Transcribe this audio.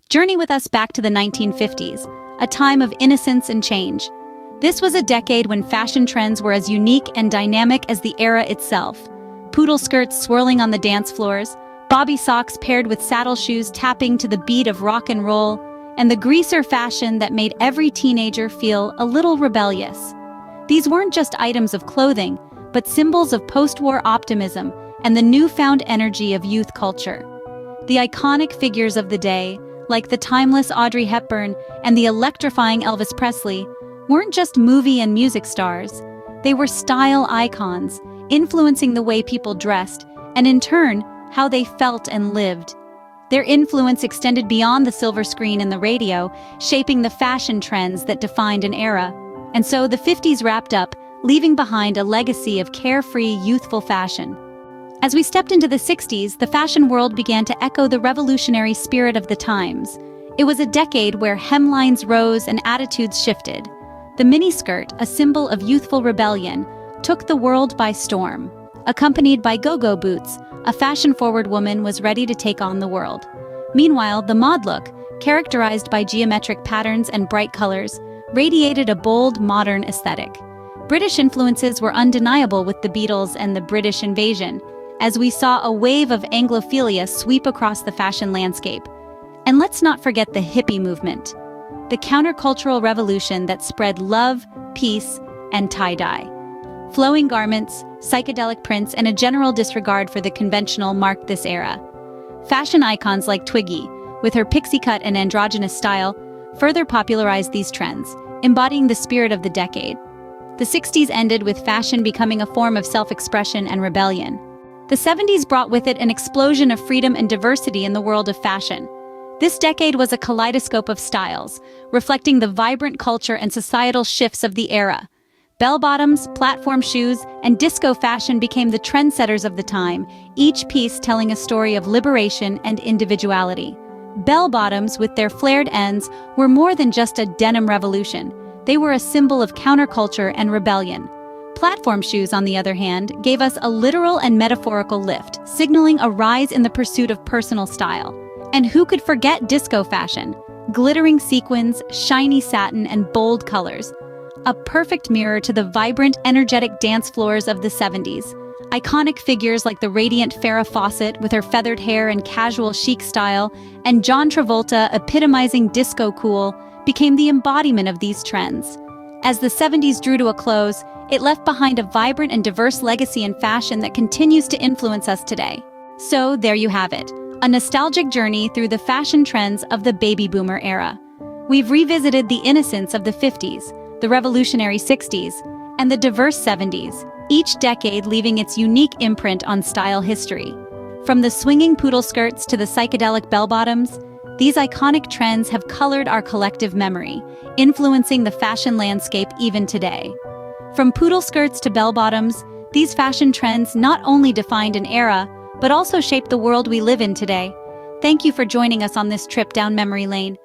Journey with us back to the 1950s, a time of innocence and change. This was a decade when fashion trends were as unique and dynamic as the era itself. Poodle skirts swirling on the dance floors, bobby socks paired with saddle shoes tapping to the beat of rock and roll, and the greaser fashion that made every teenager feel a little rebellious. These weren't just items of clothing, but symbols of post-war optimism and the newfound energy of youth culture. The iconic figures of the day, like the timeless Audrey Hepburn and the electrifying Elvis Presley, weren't just movie and music stars. They were style icons, influencing the way people dressed, and in turn, how they felt and lived. Their influence extended beyond the silver screen and the radio, shaping the fashion trends that defined an era. And so the 50s wrapped up, leaving behind a legacy of carefree, youthful fashion. As we stepped into the 60s, the fashion world began to echo the revolutionary spirit of the times. It was a decade where hemlines rose and attitudes shifted. The miniskirt, a symbol of youthful rebellion, took the world by storm. Accompanied by go-go boots, a fashion-forward woman was ready to take on the world. Meanwhile, the mod look, characterized by geometric patterns and bright colors, radiated a bold, modern aesthetic. British influences were undeniable with the Beatles and the British invasion, as we saw a wave of Anglophilia sweep across the fashion landscape. And let's not forget the hippie movement, the countercultural revolution that spread love, peace, and tie-dye. Flowing garments, psychedelic prints, and a general disregard for the conventional marked this era. Fashion icons like Twiggy, with her pixie cut and androgynous style, further popularized these trends, embodying the spirit of the decade. The 60s ended with fashion becoming a form of self-expression and rebellion. The 70s brought with it an explosion of freedom and diversity in the world of fashion. This decade was a kaleidoscope of styles, reflecting the vibrant culture and societal shifts of the era. Bell-bottoms, platform shoes, and disco fashion became the trendsetters of the time, each piece telling a story of liberation and individuality. Bell-bottoms, with their flared ends, were more than just a denim revolution. They were a symbol of counterculture and rebellion. Platform shoes, on the other hand, gave us a literal and metaphorical lift, signaling a rise in the pursuit of personal style. And who could forget disco fashion? Glittering sequins, shiny satin, and bold colors. A perfect mirror to the vibrant, energetic dance floors of the 70s. Iconic figures like the radiant Farrah Fawcett with her feathered hair and casual chic style, and John Travolta epitomizing disco cool, became the embodiment of these trends. As the 70s drew to a close, it left behind a vibrant and diverse legacy in fashion that continues to influence us today. So there you have it, a nostalgic journey through the fashion trends of the baby boomer era. We've revisited the innocence of the 50s, the revolutionary 60s, and the diverse 70s, each decade leaving its unique imprint on style history. From the swinging poodle skirts to the psychedelic bell-bottoms, these iconic trends have colored our collective memory, influencing the fashion landscape even today. From poodle skirts to bell-bottoms, these fashion trends not only defined an era, but also shaped the world we live in today. Thank you for joining us on this trip down memory lane.